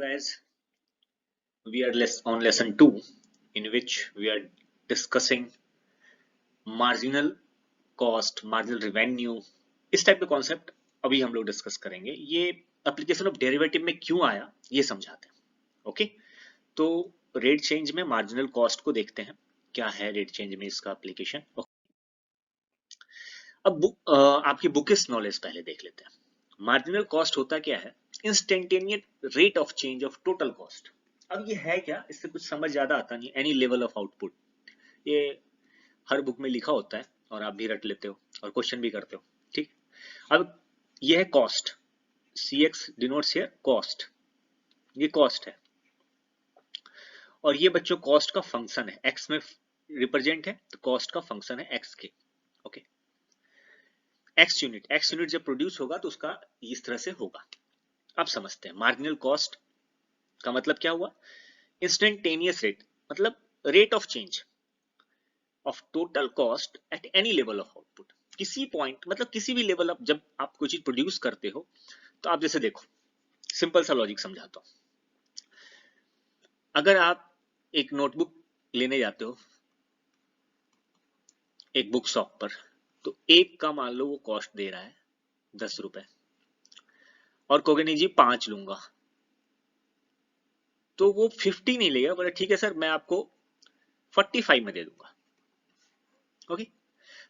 guys, we are on lesson 2 in which we are discussing marginal cost, marginal revenue. इस type के concept अभी हम लोग discuss करेंगे. ये एप्लीकेशन ऑफ डेरिवेटिव में क्यों आया ये समझाते हैं. ओके, तो रेट चेंज में मार्जिनल कॉस्ट को देखते हैं, क्या है रेट चेंज में इसका एप्लीकेशन. अब आपकी बुकिश नॉलेज पहले देख लेते हैं. मार्जिनल कॉस्ट होता क्या है? Instantaneous rate of change of total cost. अब ये है क्या, इससे कुछ समझ ज्यादा आता नहीं. एनी लेवल ऑफ आउटपुट, ये हर बुक में लिखा होता है और आप भी रट लेते हो और क्वेश्चन भी करते हो. ठीक, अब ये है cost. CX denotes here cost. ये कॉस्ट है और ये बच्चों कॉस्ट का फंक्शन है. एक्स में रिप्रेजेंट है तो कॉस्ट का फंक्शन है एक्स के. ओके, एक्स यूनिट जब प्रोड्यूस होगा तो उसका इस तरह से होगा. अब समझते हैं मार्जिनल कॉस्ट का मतलब क्या हुआ. इंस्टेंटेनियस रेट मतलब rate of change of total cost at any level of output. किसी पॉइंट मतलब किसी भी लेवल अप जब आप कोई चीज प्रोड्यूस करते हो तो आप जैसे देखो, सिंपल सा लॉजिक समझाता हूं. अगर आप एक नोटबुक लेने जाते हो एक बुक शॉप पर, तो एक का मान लो वो कॉस्ट दे रहा है 10 रुपए और कहोगे नहीं जी 5 लूंगा, तो वो 50 नहीं लेगा, बोले ठीक है सर मैं आपको 45 में दे दूंगा. ओके,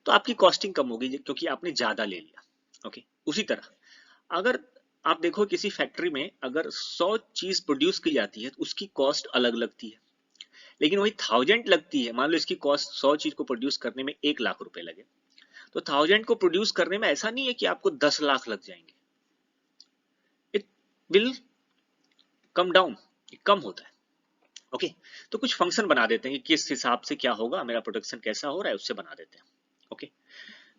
तो आपकी कॉस्टिंग कम होगी क्योंकि आपने ज्यादा ले लिया. ओके, उसी तरह अगर आप देखो किसी फैक्ट्री में अगर 100 चीज प्रोड्यूस की जाती है तो उसकी कॉस्ट अलग लगती है, लेकिन वही 1000 लगती है. मान लो इसकी कॉस्ट 100 चीज को प्रोड्यूस करने में 1 लाख रुपए लगे, तो 1000 को प्रोड्यूस करने में ऐसा नहीं है कि आपको 10 लाख लग जाएंगे. इट विल कम डाउन, कम होता है. ओके, तो कुछ फंक्शन बना देते हैं कि किस हिसाब से क्या होगा, मेरा प्रोडक्शन कैसा हो रहा है उससे बना देते हैं. ओके,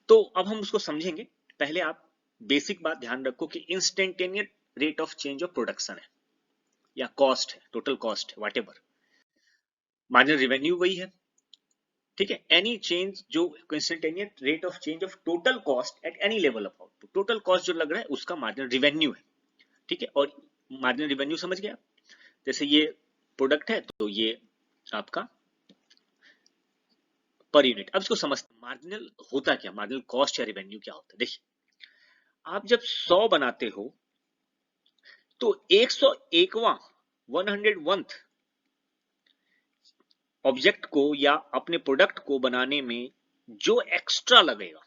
तो अब हम उसको समझेंगे. पहले आप बेसिक बात ध्यान रखो कि instantaneous rate of change of production है या कॉस्ट है, टोटल कॉस्ट है, व्हाटएवर. मार्जिनल रेवेन्यू वही है. ठीक है, एनी चेंज जो instantaneous rate of change of total cost at any level of output. Total cost जो लग रहा है उसका मार्जिनल रेवेन्यू है. ठीक है, और मार्जिनल रेवेन्यू समझ गया. जैसे ये प्रोडक्ट है तो ये आपका पर यूनिट. अब इसको समझते हैं मार्जिनल होता क्या, मार्जिनल कॉस्ट या रेवेन्यू क्या होता है. देखिए, आप जब 100 बनाते हो तो 101वां 101th ऑब्जेक्ट को या अपने प्रोडक्ट को बनाने में जो एक्स्ट्रा लगेगा,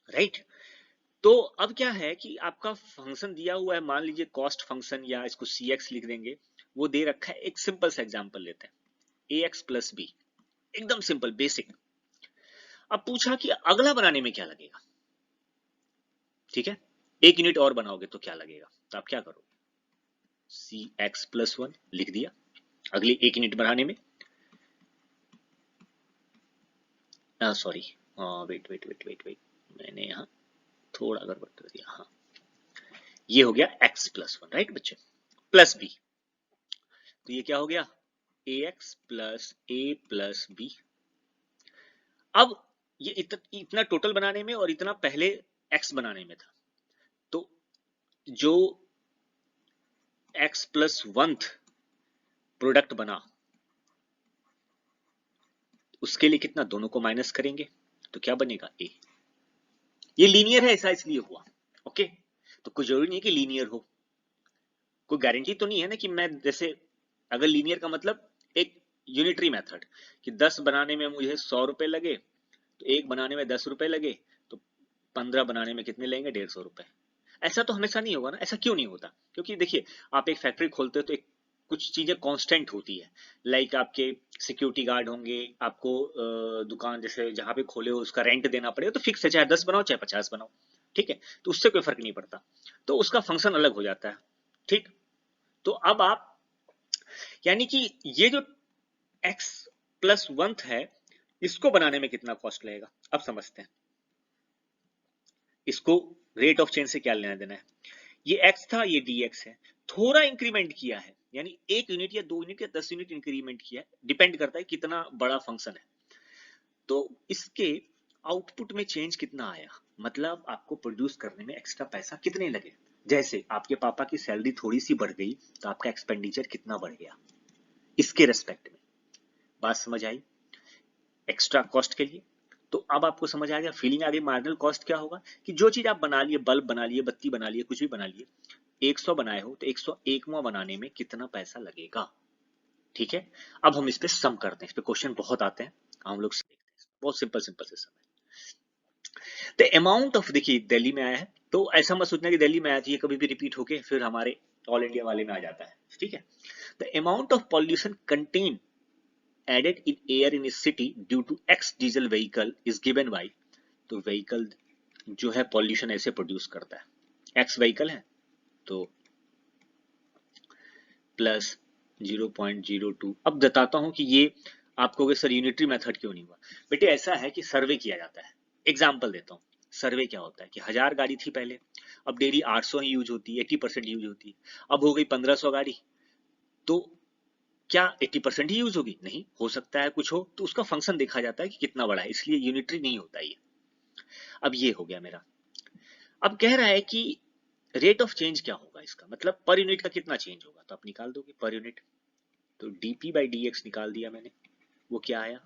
राइट. तो अब क्या है कि आपका फंक्शन दिया हुआ है, मान लीजिए कॉस्ट फंक्शन या इसको CX लिख देंगे. वो दे रखा है, एक सिंपल सा एग्जांपल लेते हैं, AX प्लस B. एकदम सिंपल बेसिक. अब पूछा कि अगला बनाने में क्या लगेगा. ठीक है, 1 यूनिट और बनाओगे तो क्या लगेगा, तो आप क्या करो, CX प्लस 1 लिख दिया अगले 1 यूनिट बनाने में. सॉरी, वेट, मैंने यहाँ थोड़ा गड़बड़ कर दिया. हाँ, ये हो गया x प्लस 1, राइट बच्चे, प्लस B. तो ये क्या हो गया, AX plus A plus B. अब ये इतना टोटल बनाने में और इतना पहले x बनाने में था, तो जो x प्लस 1th प्रोडक्ट बना उसके लिए कितना, दोनों को माइनस करेंगे तो क्या बनेगा, A. ये लीनियर है ऐसा इसलिए हुआ. ओके, तो कोई जरूरी नहीं कि लीनियर हो, कोई गारंटी तो नहीं है ना कि मैं जैसे, अगर लीनियर का मतलब एक यूनिटरी मेथड कि 10 बनाने में मुझे 100 रुपए लगे तो एक बनाने में 10 रुपए लगे तो 15 बनाने में कितने लेंगे, 150 रुपए. ऐसा तो हमेशा नहीं होगा ना. ऐसा क्यों नहीं होता, क्योंकि देखिए आप एक फैक्ट्री खोलते हो तो एक कुछ चीजें कांस्टेंट होती है. लाइक आपके सिक्योरिटी गार्ड होंगे, आपको दुकान जैसे जहां पे खोले हो उसका रेंट देना पड़ेगा, तो फिक्स है, चाहे 10 बनाओ चाहे 50 बनाओ. ठीक है, तो उससे कोई फर्क नहीं पड़ता, तो उसका फंक्शन अलग हो जाता है. ठीक, तो अब आप, यानी कि ये जो x प्लस 1th है इसको बनाने में कितना कॉस्ट लगेगा, अब समझते हैं. इसको रेट ऑफ चेंज से क्या लेना देना है. ये x था, ये dx है, थोड़ा इंक्रीमेंट किया है, यानी 1 यूनिट या 2 यूनिट या 10 यूनिट इंक्रीमेंट किया है, डिपेंड करता है कितना बड़ा फंक्शन है. तो इसके आउटपुट में चेंज कितना आया, मतलब आपको प्रोड्यूस करने में एक्स्ट्रा पैसा कितने लगे. जैसे आपके पापा की सैलरी थोड़ी सी बढ़ गई तो आपका एक्सपेंडिचर कितना बढ़ गया इसके रेस्पेक्ट में। बात समझ आई? एक्स्ट्रा कॉस्ट के लिए। तो अब आपको समझ आ गया, फीलिंग आ गई। मार्जिनल कॉस्ट क्या होगा कि जो चीज आप बना लिए, बल्ब बना लिए, बत्ती बना लिए, कुछ भी बना लिए, 100 बनाए हो तो 101वां बनाने में कितना पैसा लगेगा। ठीक है, अब हम इस पे सम करते हैं। इस पे क्वेश्चन बहुत आते हैं, हम लोग देखते हैं। बहुत सिंपल सिंपल से सम है। द अमाउंट ऑफ, देखिए दिल्ली में आया है तो ऐसा मत सोचना कि दिल्ली में आया तो ये कभी भी रिपीट होके फिर हमारे ऑल इंडिया वाले में आ जाता है। ठीक है, the amount of pollution contain added in air in a city due to X diesel vehicle is given by, तो व्हीकल जो है पॉल्यूशन ऐसे प्रोड्यूस करता है, X व्हीकल है तो प्लस 0.02। अब बताता हूं कि ये आपको सर यूनिटरी मेथड क्यों नहीं हुआ। बेटे ऐसा है कि सर्वे किया जाता है। एग्जाम्पल देता हूँ, सर्वे क्या होता है कि 1000 गाड़ी थी पहले, अब डेली 800 ही यूज होती है, 80% यूज होती है। अब हो गई 1500 गाड़ी, तो क्या 80% ही यूज होगी? नहीं, हो सकता है कुछ हो, तो उसका फंक्शन देखा जाता है कि कितना बड़ा है, इसलिए यूनिटरी नहीं होता ये। अब ये हो गया मेरा। अब कह रहा है कि रेट ऑफ चेंज क्या होगा, इसका मतलब पर यूनिट का कितना चेंज होगा, तो आप निकाल दोगे पर यूनिट। तो dp बाई dx निकाल दिया मैंने, वो क्या आया,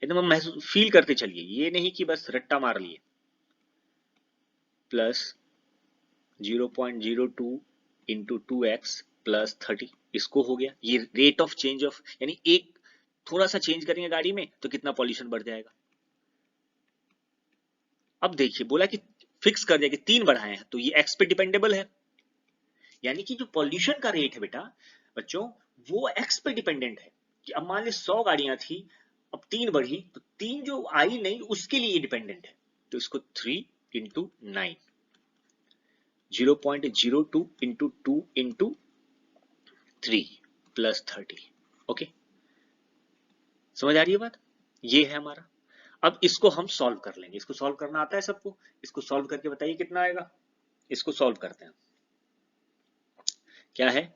एकदम महसूस फील करते चलिए, ये नहीं कि बस रट्टा मार लिए। प्लस 0.02 इंटू 2x प्लस 30, इसको हो गया। ये रेट ऑफ चेंज ऑफ, यानी एक थोड़ा सा चेंज करेंगे गाड़ी में तो कितना पॉल्यूशन बढ़ जाएगा। अब देखिए बोला कि फिक्स कर दिया कि 3 बढ़ाए हैं तो ये x पे डिपेंडेबल है, यानी कि जो पॉल्यूशन का रेट है बेटा बच्चों वो x पे डिपेंडेंट है। कि अब मान ली 100 गाड़ियां थी, अब 3 बढ़ी तो 3 जो आई नहीं उसके लिए डिपेंडेंट है। तो इसको 3 into 9, 0.02 into 2 into 3 plus 30। Okay, समझ आ रही है बात? ये है हमारा। अब इसको हम सॉल्व कर लेंगे। इसको सॉल्व करना आता है सबको? इसको सॉल्व करके बताइए कितना आएगा। इसको सॉल्व करते हैं। क्या है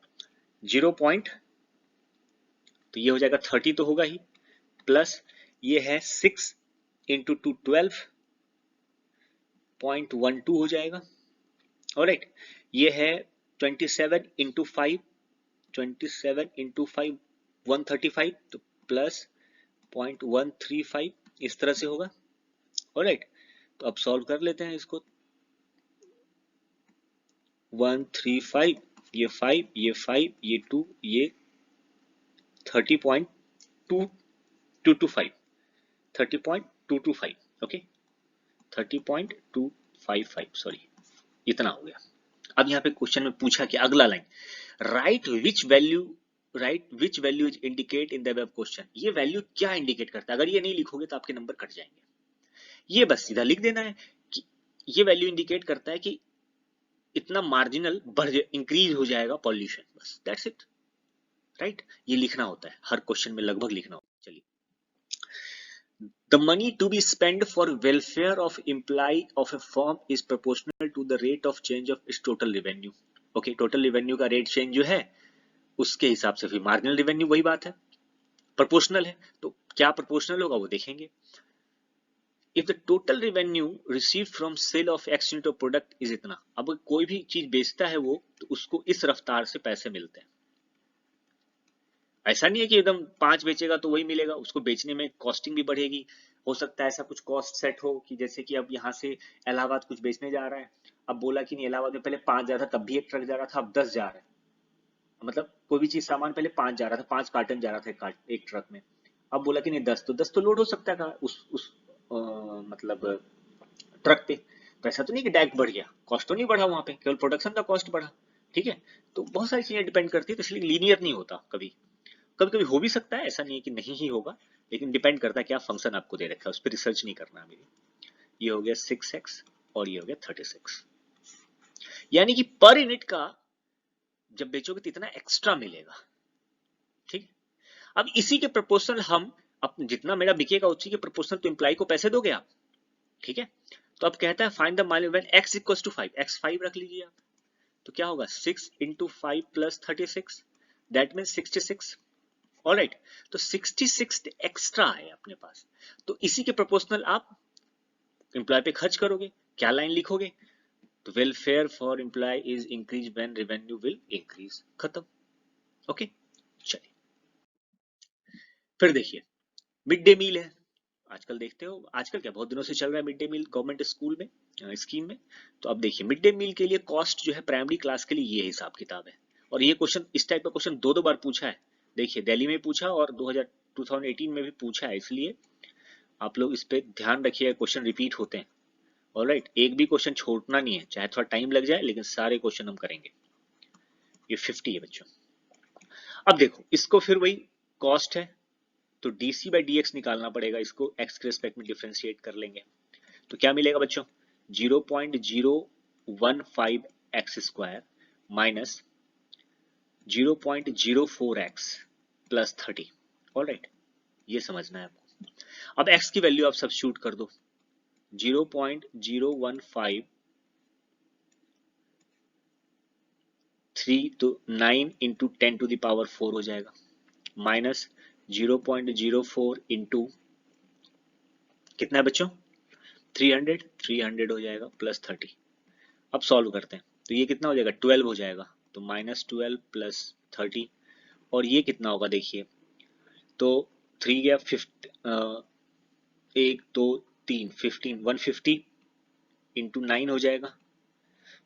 0 पॉइंट, तो ये हो जाएगा 30 तो होगा ही, प्लस ये है 6 इंटू 2 12.12 हो जाएगा। ऑलराइट, ये है 27 इंटू 5, 27 इंटू 5 135, तो प्लस 0.135 इस तरह से होगा। ऑलराइट, तो अब सॉल्व कर लेते हैं इसको। 135, ये 5, ये 5, ये 2, ये 30.225, 30.225। ओके, 30.255, सॉरी, इतना हो गया। अब यहाँ पे क्वेश्चन में पूछा कि अगला line, right which value is indicate in the above question. ये वैल्यू क्या इंडिकेट करता है? अगर ये नहीं लिखोगे तो आपके नंबर कट जाएंगे। ये बस सीधा लिख देना है कि ये वैल्यू इंडिकेट करता है कि इतना मार्जिनल बढ़ इंक्रीज हो जाएगा पॉल्यूशन, बस दैट्स इट। राइट, ये लिखना होता है हर क्वेश्चन में, लगभग लिखना होता है। चलिए, the money to be spent for welfare of employee of a firm is proportional to the rate of change of its total revenue. okay, total revenue का रेट चेंज जो है उसके हिसाब से फिर मार्जिनल रेवेन्यू, वही बात है, प्रोपोर्शनल है। तो क्या प्रोपोर्शनल होगा वो देखेंगे। If the total revenue receive from sale of X unit of product is इतना, अब कोई भी चीज बेचता है वो तो उसको इस रफ्तार से पैसे मिलते हैं। ऐसा नहीं है कि एकदम 5 बेचेगा तो वही मिलेगा, उसको बेचने में कॉस्टिंग भी बढ़ेगी। हो सकता है ऐसा कुछ कॉस्ट सेट हो कि जैसे कि अब यहाँ से इलाहाबाद कुछ बेचने जा रहा है, अब बोला कि नहीं इलाहाबाद में पहले 5 जा रहा था तब भी एक ट्रक जा रहा था, अब 10 जा रहा है। मतलब कोई भी चीज सामान पहले 5 जा रहा था, 5 कार्टन जा रहा था एक ट्रक में, अब बोला कि नहीं 10, तो 10 तो लोड हो सकता है उस मतलब ट्रक पे। तो ऐसा तो नहीं कि डायरेक्ट बढ़ गया, कॉस्ट तो नहीं बढ़ा वहां पे, केवल प्रोडक्शन का कॉस्ट बढ़ा। ठीक है, तो बहुत सारी चीजें डिपेंड करती है, तो इसलिए लीनियर नहीं होता। कभी कभी कभी हो भी सकता है, ऐसा नहीं है कि नहीं ही होगा, लेकिन डिपेंड करता है क्या फंक्शन आपको दे रखा है, उस पर रिसर्च नहीं करना है मेरी। ये हो गया 6x और ये हो गया 36, यानी कि पर यूनिट का जब बेचोगे तो इतना एक्स्ट्रा मिलेगा। ठीक, अब इसी के प्रोपोर्शनल हम जितना मेरा बिकेगा उसी के प्रोपोर्शनल तो एम्प्लॉय को पैसे दोगे आप। ठीक है, तो अब कहता है find the margin when x equals to 5, x 5 रख लीजिए आप, तो क्या होगा 6 into 5 plus 36, that mean 66। Alright, तो 66 एक्स्ट्रा है अपने पास, तो इसी के प्रोपोर्शनल आप एम्प्लॉय पे खर्च करोगे। क्या लाइन लिखोगे, तो welfare for employ is increase when revenue will increase, खत्म। ओके, चलिए फिर देखिए, मिड डे मील है। आजकल देखते हो, आजकल क्या बहुत दिनों से चल रहा है mid day meal government school में, स्कीम में। तो अब देखिए मिड डे मील के लिए कॉस्ट जो है प्राइमरी क्लास के लिए ये हिसाब किताब है। और ये क्वेश्चन, इस टाइप का क्वेश्चन दो बार पूछा है। देखिए दिल्ली में पूछा और 2018 में भी पूछा है, इसलिए आप लोग इस पे ध्यान रखिए, क्वेश्चन रिपीट होते हैं। ऑलराइट, एक भी क्वेश्चन छोड़ना नहीं है, चाहे थोड़ा टाइम लग जाए, लेकिन सारे क्वेश्चन हम करेंगे। ये 50 है बच्चों। अब देखो इसको फिर वही कॉस्ट है, तो डीसी बाई डी एक्स निकालना पड़ेगा, इसको एक्स के रिस्पेक्ट में डिफ्रेंशिएट कर लेंगे। तो क्या मिलेगा बच्चों, 0.015 x square minus 0.04 x plus 30। Alright, ये समझना है आपको। अब एक्स की वैल्यू आप सब्स्टिट्यूट कर दो, 0.015 3 तो 9 इंटू 10 टू द पावर 4 हो जाएगा, माइनस 0.04 इंटू कितना है बच्चों, 300 हो जाएगा, प्लस 30। अब सॉल्व करते हैं, तो ये कितना हो जाएगा, 12 हो जाएगा, तो -12 प्लस 30। और ये कितना होगा देखिए, तो 3 या 50, 1 2 3 15, 150 इंटू 9 हो जाएगा,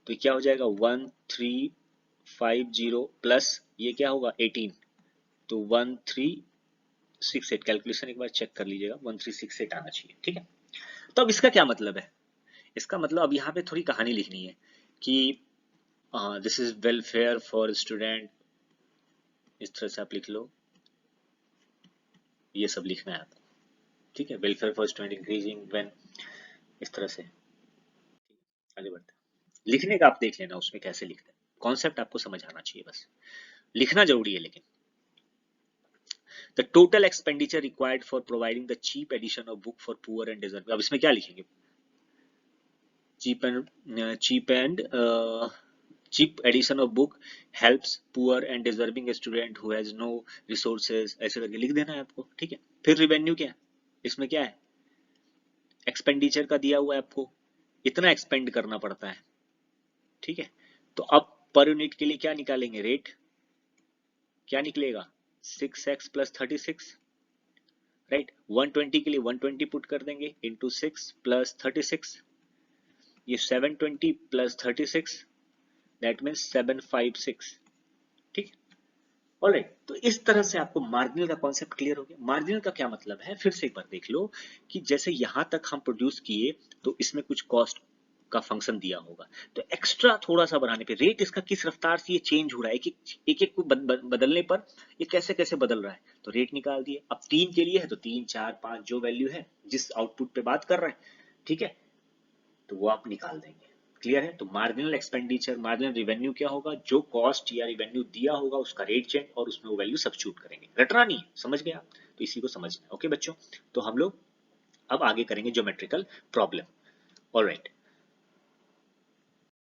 तो क्या हो जाएगा 1350 प्लस ये क्या होगा 18, तो 1368। कैलकुलेशन एक बार चेक कर लीजिएगा, 1368 आना चाहिए, ठीक है। तो अब इसका क्या मतलब है, इसका मतलब अब यहाँ पे थोड़ी कहानी लिखनी है कि this is welfare for student, इस तरह से आप लिख लो, ये सब लिखना है आपको, ठीक है। Welfare for student increasing when, इस तरह से आगे बढ़ते हैं। लिखने का आप देख लेना उसमें कैसे लिखते हैं, कॉन्सेप्ट आपको समझ आना चाहिए, बस लिखना जरूरी है। लेकिन the total expenditure required for providing the cheap edition of book for poor and deserving, अब इसमें क्या लिखेंगे, cheap edition of book helps poor and deserving student who has no resources, ऐसे करके लिख देना है आपको, ठीक है। फिर रिवेन्यू क्या है, इसमें क्या है, एक्सपेंडिचर का दिया हुआ है आपको, इतना एक्सपेंड करना पड़ता है, ठीक है। तो अब पर यूनिट के लिए क्या निकालेंगे, रेट क्या निकलेगा, 6x प्लस 36, राइट। 120 के लिए 120 पुट कर देंगे इंटू 6 प्लस 36, ये 720 प्लस 36, दैट मीन्स 756, ठीक। ऑलराइट, तो इस तरह से आपको मार्जिनल का कॉन्सेप्ट क्लियर हो गया। मार्जिनल का क्या मतलब है, फिर से एक बार देख लो कि जैसे यहां तक हम प्रोड्यूस किए तो इसमें कुछ कॉस्ट का फंक्शन दिया होगा, तो एक्स्ट्रा थोड़ा सा बढ़ाने पे रेट इसका किस रफ्तार से ये चेंज हो रहा है, एक को बदलने पर ये कैसे कैसे बदल रहा है, तो रेट निकाल दिए। अब 3 के लिए है तो 3 4 5 जो वैल्यू है जिस आउटपुट पे बात कर रहे हैं, ठीक है, तो वो आप निकाल देंगे। क्लियर है, तो मार्जिनल एक्सपेंडिचर, मार्जिनल रिवेन्यू क्या होगा, जो कॉस्ट या रिवेन्यू दिया होगा उसका रेट चेंज और उसमें वो वैल्यू सब्स्टिट्यूट करेंगे, रटना नहीं है, समझ गए आप, तो इसी को समझना है। ओके बच्चों, तो हम लोग अब आगे करेंगे ज्योमेट्रिकल प्रॉब्लम। ऑलराइट,